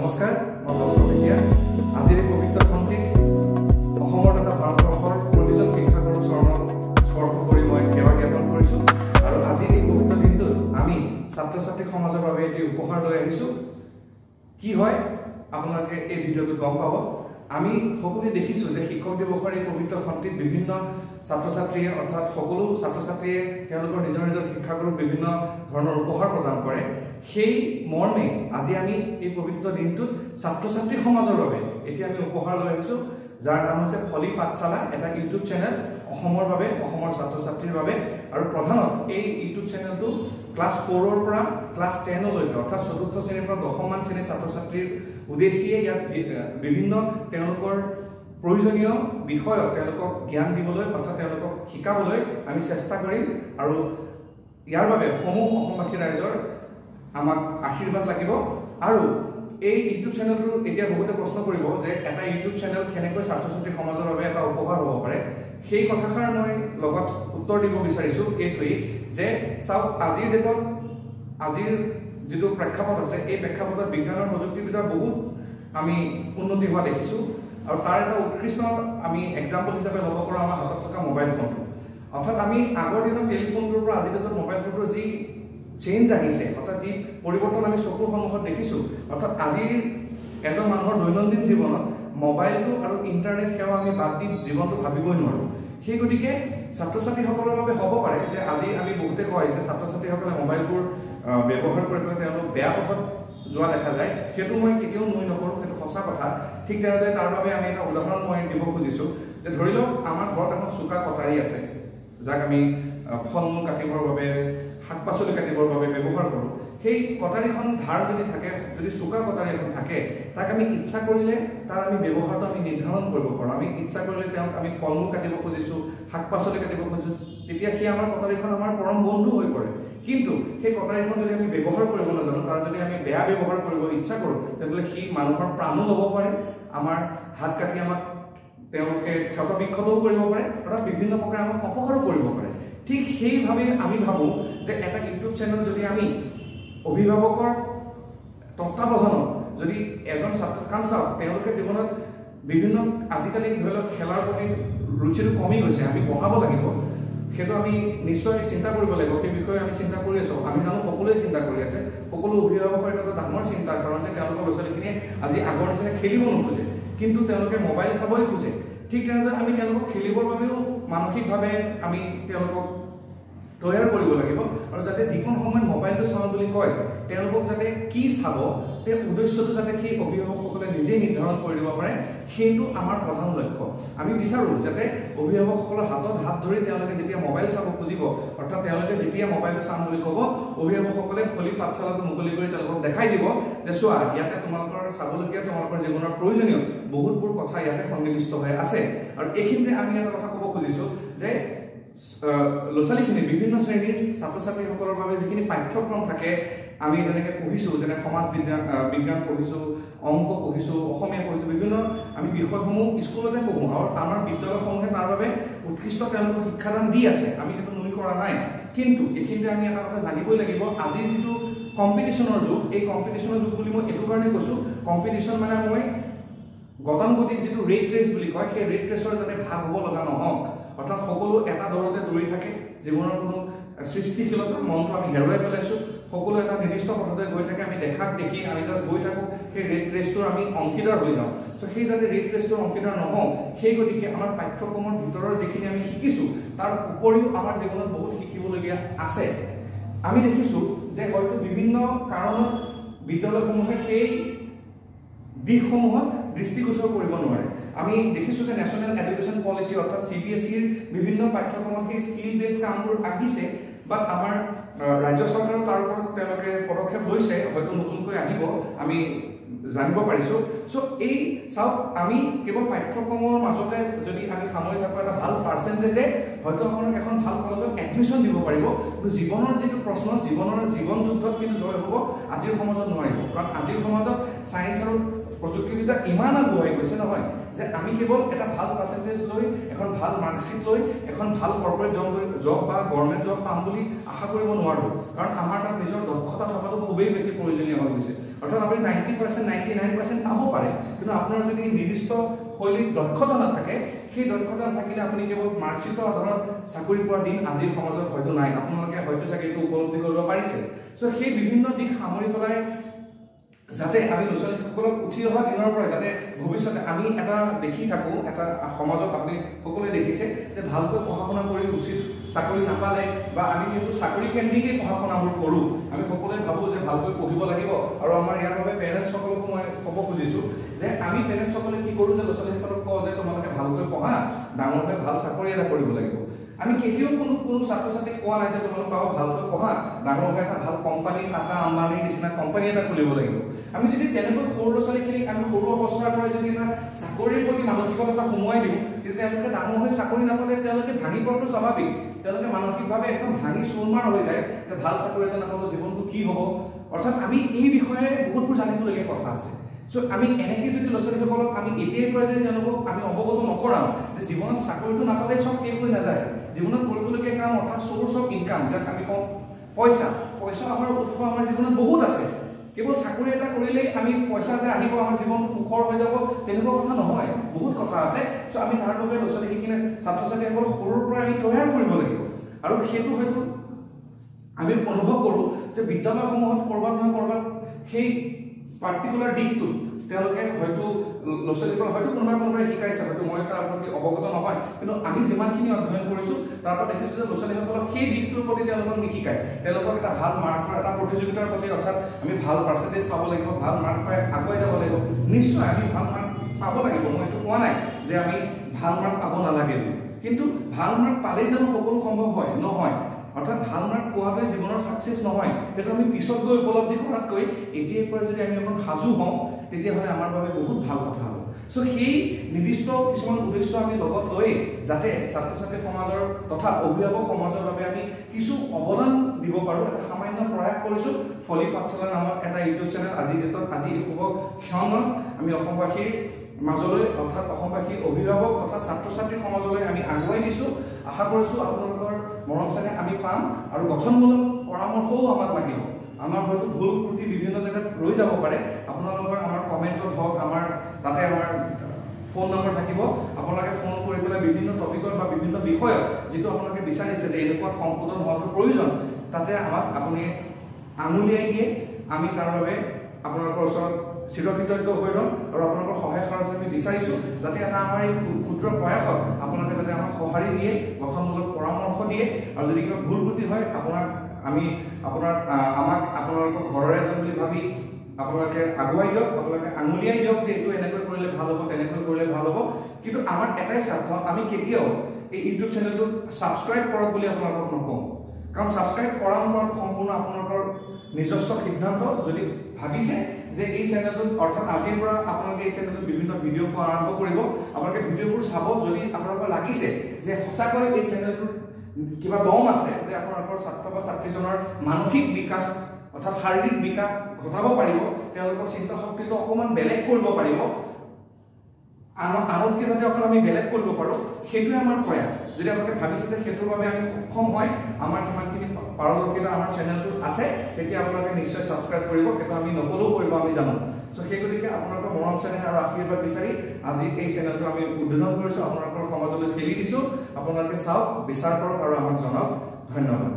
নমস্কাৰ মই ভাস্কৰ এতিয়া আজিৰ এই পবিত্ৰ খণ্ডিত অসমৰ তথা ভাৰতবৰ্ষৰ প্ৰতিজন শিক্ষকৰ চৰণত স্পৰ্শ কৰি মই সেৱা জ্ঞাপন কৰিছোঁ আৰু আজিৰ এই পবিত্ৰ দিনটোত আমি ছাত্ৰ ছাত্ৰী সমাজৰ বাবে এটি উপহাৰ লৈ আহিছোঁ। কি হয় আপোনালোকে এই ভিডিঅ'টোত গম পাব। আমি সকলোৱে দেখিছোঁ যে শিক্ষক দিৱসৰ এই পবিত্ৰ খণ্ডিত বিভিন্ন ছাত্ৰ ছাত্ৰীয়ে অৰ্থাৎ সকলো ছাত্ৰ ছাত্ৰীয়ে তেওঁলোকৰ নিজৰ নিজৰ শিক্ষাগুৰুক বিভিন্ন ধৰণৰ উপহাৰ প্ৰদান কৰে। সেই মৰ্মে আজি আমি এই পবিত্ৰ দিনটোত ছাত্ৰ ছাত্ৰী সমাজৰ বাবে এতিয়া আমি উপহাৰ লৈ আহিছোঁ, যাৰ নাম হৈছে ফলি পাঠশালা, এটা ইউটিউব চেনেল অসমৰ বাবে, অসমৰ ছাত্ৰ ছাত্ৰীৰ বাবে। আৰু প্ৰধানত এই ইউটিউব চেনেলটো ক্লাছ 4ৰ পৰা ক্লাছ 10লৈকে অৰ্থাৎ 4ৰ্থ শ্ৰেণীৰ পৰা 10মান শ্ৰেণীৰ ছাত্ৰ ছাত্ৰীৰ উদ্দেশ্যে ইয়াত বিভিন্ন তেওঁলোকৰ প্ৰয়োজনীয় বিষয়ত তেওঁলোকক জ্ঞান দিবলৈ অৰ্থাৎ তেওঁলোকক শিকাবলৈ আমি চেষ্টা কৰিম। আৰু ইয়াৰ বাবে সমূহ অসমবাসী ৰাইজৰ আমাক আশীৰ্বাদ লাগিব। আৰু এই ইউটিউব চেনেলটো এতিয়া বহুতে প্ৰশ্ন কৰিব যে এটা ইউটিউব চেনেল কেনেকৈ ছাত্ৰ ছাত্ৰী সমাজৰ বাবে এটা উপহাৰ হ'ব পাৰে। সেই কথাষাৰ মই লগত উত্তৰ দিব বিচাৰিছোঁ এইটোৱেই যে চাওক, আজিৰ ডেটত আজিৰ যিটো প্ৰেক্ষাপট আছে এই প্ৰেক্ষাপটত বিজ্ঞান আৰু প্ৰযুক্তিবিদ্যাৰ বহুত আমি উন্নতি হোৱা দেখিছোঁ। আৰু তাৰ এটা উৎকৃষ্ট আমি এক্সাম্পল হিচাপে ল'ব পাৰোঁ আমাৰ হাতত থকা মোবাইল ফোনটো। অৰ্থাৎ আমি আগৰ দিনত টেলিফোনটোৰ পৰা আজিৰ ডেটত মোবাইল ফোনটোৰ যি চেঞ্জ আহিছে অৰ্থাৎ যি পৰিৱৰ্তন আমি চকুৰ সন্মুখত দেখিছোঁ, অৰ্থাৎ আজিৰ এজন মানুহৰ দৈনন্দিন জীৱনত মোবাইলটো আৰু ইণ্টাৰনেট সেৱা আমি বাদ দি জীৱনটো ভাবিবই নোৱাৰোঁ। সেই গতিকে ছাত্ৰ ছাত্ৰীসকলৰ বাবে হ'ব পাৰে যে আজি আমি বহুতে কয় যে ছাত্ৰ ছাত্ৰীসকলে মোবাইলবোৰ ব্যৱহাৰ কৰি পেলাই তেওঁলোক বেয়া পথত যোৱা দেখা যায়। সেইটো মই কেতিয়াও নুই নকৰোঁ, সেইটো সঁচা কথা। ঠিক তেনেদৰে তাৰ বাবে আমি এটা উদাহৰণ মই দিব খুজিছোঁ যে ধৰি লওক আমাৰ ঘৰত এখন চোকা কটাৰী আছে, যাক আমি ফল মূল কাটিবৰ বাবে, শাক পাচলি কাটিবৰ বাবে ব্যৱহাৰ কৰোঁ। সেই কটাৰীখন ধাৰ যদি থাকে, যদি চোকা কটাৰী এখন থাকে, তাক আমি ইচ্ছা কৰিলে তাৰ আমি ব্যৱহাৰটো আমি নিৰ্ধাৰণ কৰিব পাৰোঁ। আমি ইচ্ছা কৰিলে তেওঁক আমি ফল মূল কাটিব খুজিছোঁ, শাক পাচলি কাটিব খুজিছোঁ, তেতিয়া সেই আমাৰ কটাৰীখন আমাৰ পৰম বন্ধু হৈ পৰে। কিন্তু সেই কটাৰীখন যদি আমি ব্যৱহাৰ কৰিব নাজানো, তাৰ যদি আমি বেয়া ব্যৱহাৰ কৰিব ইচ্ছা কৰোঁ, তেনেহ'লে সি মানুহৰ প্ৰাণো ল'ব পাৰে, আমাৰ হাত কাটি আমাক তেওঁলোকে ক্ষত বিক্ষতও কৰিব পাৰে, অৰ্থাৎ বিভিন্ন প্ৰকাৰে আমাক অপকাৰো কৰিব পাৰে। ঠিক সেইভাৱে আমি ভাবোঁ যে এটা ইউটিউব চেনেল যদি আমি অভিভাৱকৰ তত্ত্বাৱধানত যদি এজন ছাত্ৰ, কাৰণ চাওক তেওঁলোকে জীৱনত বিভিন্ন আজিকালি ধৰি লওক খেলাৰ প্ৰতি ৰুচিটো কমি গৈছে, আমি পঢ়াব লাগিব, সেইটো আমি নিশ্চয় চিন্তা কৰিব লাগিব। সেই বিষয়ে আমি চিন্তা কৰি আছোঁ, আমি জানো সকলোৱে চিন্তা কৰি আছে। সকলো অভিভাৱকৰ এটা ডাঙৰ চিন্তাৰ কাৰণ যে তেওঁলোকৰ ল'ৰা ছোৱালীখিনিয়ে আজি আগৰ নিচিনা খেলিব নোখোজে, কিন্তু তেওঁলোকে মোবাইল চাবই খোজে। ঠিক তেনেদৰে আমি তেওঁলোকক খেলিবৰ বাবেও মানসিকভাৱে আমি তেওঁলোকক তৈয়াৰ কৰিব লাগিব। আৰু যাতে যিকোনো সময়ত মোবাইলটো চাওঁ বুলি কয়, তেওঁলোকক যাতে কি চাব তেওঁ উদ্দেশ্যটো যাতে সেই অভিভাৱকসকলে নিজেই নিৰ্ধাৰণ কৰি দিব পাৰে, সেইটো আমাৰ প্ৰধান লক্ষ্য। আমি বিচাৰোঁ যাতে অভিভাৱকসকলৰ হাতত হাত ধৰি তেওঁলোকে যেতিয়া মোবাইল চাব খুজিব, অৰ্থাৎ তেওঁলোকে যেতিয়া মোবাইলটো চাম বুলি ক'ব, অভিভাৱকসকলে ফলি পাঠশালাটো মুকলি কৰি তেওঁলোকক দেখাই দিব যে চোৱা, ইয়াতে তোমালোকৰ চাবলগীয়া, তোমালোকৰ জীৱনৰ প্ৰয়োজনীয় বহুতবোৰ কথা ইয়াতে সন্নিৱিষ্ট হৈ আছে। আৰু এইখিনিতে আমি এটা কথা ক'ব খুজিছোঁ যে ল'ৰা ছোৱালীখিনি বিভিন্ন শ্ৰেণীৰ ছাত্ৰ ছাত্ৰীসকলৰ বাবে যিখিনি পাঠ্যক্ৰম থাকে, আমি যেনেকৈ পঢ়িছোঁ, যেনে সমাজ বিজ্ঞান পঢ়িছোঁ, অংক পঢ়িছোঁ, অসমীয়া পঢ়িছোঁ, বিভিন্ন আমি বিষয়সমূহ স্কুলতে পঢ়োঁ আৰু আমাৰ বিদ্যালয়সমূহে তাৰ বাবে উৎকৃষ্ট তেওঁলোকক শিক্ষাদান দি আছে, আমি সেইটো নুই কৰা নাই। কিন্তু এইখিনিতে আমি এটা কথা জানিবই লাগিব, আজিৰ যিটো কম্পিটিশ্যনৰ যুগ, এই কম্পিটিশ্যনৰ যুগ বুলি মই এইটো কাৰণে কৈছোঁ, কম্পিটিশ্যন মানে মই গতানুগতিক যিটো ৰেট ৰেচ বুলি কয়, সেই ৰেট ৰেচৰ যাতে ভাগ হ'ব লগা নহওক, অৰ্থাৎ সকলো এটা দৌৰতে দৌৰি থাকে, জীৱনৰ কোনো সৃষ্টিশীলতাৰ মনটো আমি হেৰুৱাই পেলাইছোঁ, সকলো এটা নিৰ্দিষ্ট পথতে গৈ থাকে, আমি দেখাক দেখি আমি জাষ্ট গৈ থাকোঁ, সেই ৰেট ৰেচটোৰ আমি অংশীদাৰ হৈ যাওঁ। চ' সেই যাতে ৰেট ৰেচটোৰ অংশীদাৰ নহওঁ, সেই গতিকে আমাৰ পাঠ্যক্ৰমৰ ভিতৰৰ যিখিনি আমি শিকিছোঁ তাৰ উপৰিও আমাৰ জীৱনত বহুত শিকিবলগীয়া আছে। আমি দেখিছোঁ যে হয়তো বিভিন্ন কাৰণত বিদ্যালয়সমূহে সেই দিশসমূহত দৃষ্টিগোচৰ কৰিব নোৱাৰে। আমি দেখিছোঁ যে নেশ্যনেল এডুকেশ্যন পলিচি অৰ্থাৎ CBSEৰ বিভিন্ন পাঠ্যক্ৰমত সেই স্কিল বেছ কামবোৰ আহিছে, বাট আমাৰ ৰাজ্য চৰকাৰেও তাৰ ওপৰত তেওঁলোকে পদক্ষেপ লৈছে, হয়তো নতুনকৈ আহিব, আমি জানিব পাৰিছোঁ। চ' এই চাওক, আমি কেৱল পাঠ্যক্ৰমৰ মাজতে যদি আমি সামৰি থাকোঁ এটা ভাল পাৰ্চেণ্টেজে হয়তো আপোনাক এখন ভাল কলেজত এডমিশ্যন দিব পাৰিব, কিন্তু জীৱনৰ যিটো প্ৰশ্ন, জীৱন যুদ্ধত কিন্তু জয় হ'ব আজিৰ সমাজত নোৱাৰিব। কাৰণ আজিৰ সমাজত ছায়েন্স আৰু প্ৰযুক্তিবিদ্যা ইমান আগুৱাই গৈছে নহয় যে আমি কেৱল এটা ভাল পাৰ্চেণ্টেজ লৈ, এখন ভাল মাৰ্কশ্বিট লৈ, এখন ভাল কৰ্পৰেট জব বা গভৰ্ণমেণ্ট জব পাম বুলি আশা কৰিব নোৱাৰোঁ। কাৰণ আমাৰ তাত নিজৰ দক্ষতা থকাটো খুবেই বেছি প্ৰয়োজনীয় হৈ গৈছে। অৰ্থাৎ আপুনি 90% 99% পাব পাৰে, কিন্তু আপোনাৰ যদি নিৰ্দিষ্ট শৈলীত দক্ষতা নাথাকে, সেই দক্ষতা নাথাকিলে আপুনি কেৱল মাৰ্কশ্বিটৰ আধাৰত চাকৰি পোৱা দিন আজিৰ সমাজত হয়তো নাই। আপোনালোকে হয়তো চাগে এইটো উপলব্ধি কৰিব পাৰিছে। চ' সেই বিভিন্ন দিশ সামৰি পেলাই যাতে আমি ল'ৰা ছোৱালীসকলক উঠি অহা দিনৰ পৰা যাতে ভৱিষ্যতে আমি এটা দেখি থাকোঁ, এটা সমাজত আপুনি সকলোৱে দেখিছে যে ভালকৈ পঢ়া শুনা কৰি উচিত চাকৰি নাপালে বা আমি যিহেতু চাকৰি কেন্দ্ৰিকেই পঢ়া শুনাবোৰ কৰোঁ, আমি সকলোৱে ভাবোঁ যে ভালকৈ পঢ়িব লাগিব। আৰু আমাৰ ইয়াৰ বাবে পেৰেণ্টছসকলকো মই ক'ব খুজিছোঁ যে আমি পেৰেণ্টছসকলে কি কৰোঁ যে ল'ৰা ছোৱালীসকলক কওঁ যে তোমালোকে ভালকৈ পঢ়া, ডাঙৰ হৈ ভাল চাকৰি এটা কৰিব লাগিব। আমি কেতিয়াও কোনো ছাত্ৰ ছাত্ৰীক কোৱা নাই যে তোমালোক ভালকৈ পঢ়া, ডাঙৰ হৈ এটা ভাল কোম্পানী, টাটা আম্বানীৰ নিচিনা কোম্পানী এটা খুলিব লাগিব। আমি যদি তেনেকৈ সৰু ল'ৰা ছোৱালীখিনিক আমি সৰু অৱস্থাৰ পৰাই যদি এটা চাকৰিৰ প্ৰতি মানসিকতা এটা সোমোৱাই দিওঁ, তেতিয়া তেওঁলোকে ডাঙৰ হৈ চাকৰি নাপালে তেওঁলোকে ভাঙি পৰাটো স্বাভাৱিক। তেওঁলোকে মানসিকভাৱে একদম ভাঙি চুৰমাৰ হৈ যায় যে ভাল চাকৰি এটা নাপালে জীৱনটো কি হ'ব। অৰ্থাৎ আমি এই বিষয়ে বহুতবোৰ জানিবলগীয়া কথা আছে। চ' আমি এনেকৈ যদি ল'ৰা ছোৱালীসকলক আমি এতিয়াৰ পৰা যদি তেওঁলোকক আমি অৱগত নকৰাওঁ যে জীৱনত চাকৰিটো নাপালে চব শেষ হৈ নাযায়, জীৱনত কৰিবলগীয়া কাম অৰ্থাৎ চ'ৰ্চ অফ ইনকাম, যাক আমি কওঁ পইচা আমাৰ উৎস আমাৰ জীৱনত বহুত আছে। কেৱল চাকৰি এটা কৰিলেই আমি পইচা যে আহিব আমাৰ জীৱনটো সুখৰ হৈ যাব তেনেকুৱা কথা নহয়, বহুত কথা আছে। চ' আমি তাৰ বাবে ল'ৰা ছোৱালীখিনিয়ে ছাত্ৰ ছাত্ৰীসকল সৰুৰ পৰা আমি তৈয়াৰ কৰিব লাগিব। আৰু সেইটো হয়তো আমি অনুভৱ কৰোঁ যে বিদ্যালয়সমূহত ক'ৰবাত নহয় ক'ৰবাত সেই পাৰ্টিকুলাৰ দিশটো তেওঁলোকে হয়তো ল'ৰা ছোৱালীসকলক হয়তো কোনোবাই শিকাইছে, হয়তো মই তাৰ প্ৰতি অৱগত নহয়, কিন্তু আমি যিমানখিনি অধ্যয়ন কৰিছোঁ তাৰ পৰা দেখিছোঁ যে ল'ৰা ছোৱালীসকলক সেই দিশটোৰ প্ৰতি তেওঁলোকক নিশিকায়। তেওঁলোকক এটা ভাল মাৰ্কৰ এটা প্ৰতিযোগিতাৰ প্ৰতি, অৰ্থাৎ আমি ভাল পাৰ্চেণ্টেজ পাব লাগিব, ভাল মাৰ্ক পাই আগুৱাই যাব লাগিব। নিশ্চয় আমি ভাল মাৰ্ক পাব লাগিব, মই এইটো কোৱা নাই যে আমি ভাল মাৰ্ক পাব নালাগে, কিন্তু ভাল মাৰ্ক পালেই জানো সকলো সম্ভৱ হয়? নহয়। অৰ্থাৎ ভাল মাৰ্ক পোৱাটোৱে জীৱনৰ ছাকচেছ নহয়, সেইটো আমি পিছত গৈ উপলব্ধি কৰাতকৈ এতিয়াৰ পৰা যদি আমি অকণ সাজু হওঁ তেতিয়াহ'লে আমাৰ বাবে বহুত ভাল কথা হ'ব। চ' সেই নিৰ্দিষ্ট কিছুমান উদ্দেশ্য আমি লগত লৈ যাতে ছাত্ৰ ছাত্ৰী সমাজৰ তথা অভিভাৱক সমাজৰ বাবে আমি কিছু অৱদান দিব পাৰোঁ, এটা সামান্য প্ৰয়াস কৰিছোঁ। ফলি পাঠশালা নামৰ এটা ইউটিউব চেনেল আজিৰ ডেটত, আজি এই শুভ ক্ষণত আমি অসমবাসীৰ মাজলৈ অৰ্থাৎ অসমবাসীৰ অভিভাৱক তথা ছাত্ৰ ছাত্ৰী সমাজলৈ আমি আগুৱাই দিছোঁ। আশা কৰিছোঁ আপোনালোকৰ মৰম চেনেহ আমি পাম আৰু গঠনমূলক পৰামৰ্শও আমাক লাগিব। আমাৰ হয়তো ভুল ত্ৰুটি বিভিন্ন জেগাত ৰৈ যাব পাৰে। আপোনালোকৰ আমাৰ কমেণ্টত হওক, আমাৰ তাতে আমাৰ ফোন নম্বৰ থাকিব, আপোনালোকে ফোন কৰি পেলাই বিভিন্ন টপিকত বা বিভিন্ন বিষয়ত যিটো আপোনালোকে বিচাৰিছে যে এনেকুৱা সংশোধন হোৱাটো প্ৰয়োজন, তাতে আমাক আপুনি আঙুলিয়াই দিয়ে। আমি তাৰ বাবে আপোনালোকৰ ওচৰত চিৰকৃতজ্ঞ হৈ ৰ'ম আৰু আপোনালোকৰ সহায় সহযোগিতা আমি বিচাৰিছোঁ যাতে এটা আমাৰ এই ক্ষুদ্ৰ প্ৰয়াসত আপোনালোকে যাতে আমাক সঁহাৰি দিয়ে, গঠনমূলক পৰামৰ্শ দিয়ে। আৰু যদি কিবা ভুল ত্ৰুটি হয় আমাক আপোনালোকৰ ঘৰৰ এজন বুলি ভাবি আপোনালোকে আগুৱাই দিয়ক, আপোনালোকে আঙুলিয়াই দিয়ক যে এইটো এনেকৈ কৰিলে ভাল হ'ব, তেনেকৈ কৰিলে ভাল হ'ব। কিন্তু আমাৰ এটাই স্বাৰ্থ, আমি কেতিয়াও এই ইউটিউব চেনেলটোত ছাবস্ক্ৰাইব কৰক বুলি আপোনালোকক নকওঁ, কাৰণ ছাবস্ক্ৰাইব কৰা নকৰাটো সম্পূৰ্ণ আপোনালোকৰ নিজস্ব সিদ্ধান্ত। যদি ভাবিছে যে এই চেনেলটোত অৰ্থাৎ আজিৰ পৰা আপোনালোকে এই চেনেলটোত বিভিন্ন ভিডিঅ' পোৱা আৰম্ভ কৰিব, আপোনালোকে ভিডিঅ'বোৰ চাব। যদি আপোনালোকৰ লাগিছে যে সঁচাকৈ এই চেনেলটোত কিবা দম আছে যে আপোনালোকৰ ছাত্ৰ বা ছাত্ৰীজনৰ মানসিক বিকাশ অৰ্থাৎ শাৰীৰিক বিকাশ ঘটাব পাৰিব, তেওঁলোকৰ চিন্তা শক্তিটো অকণমান বেলেগ কৰিব পাৰিব, আনতকৈ যাতে অকল আমি বেলেগ কৰিব পাৰোঁ, সেইটোৱে আমাৰ প্ৰয়াস। যদি আপোনালোকে ভাবিছে যে সেইটোৰ বাবে আমি সক্ষম হয়, আমাৰ কিমানখিনি পাৰদৰ্শিতা আমাৰ চেনেলটোত আছে, তেতিয়া আপোনালোকে নিশ্চয় ছাবস্ক্ৰাইব কৰিব। সেইটো আমি নকলেও কৰিব, আমি জানো। চ' সেই গতিকে আপোনালোকৰ মৰম চেনেহ আৰু আশীৰ্বাদ বিচাৰি আজি এই চেনেলটো আমি উদ্বোধন কৰিছোঁ, আপোনালোকৰ সমাজলৈ ঠেলি দিছোঁ। আপোনালোকে চাওক, বিচাৰ কৰক আৰু আমাক জনাওক। ধন্যবাদ।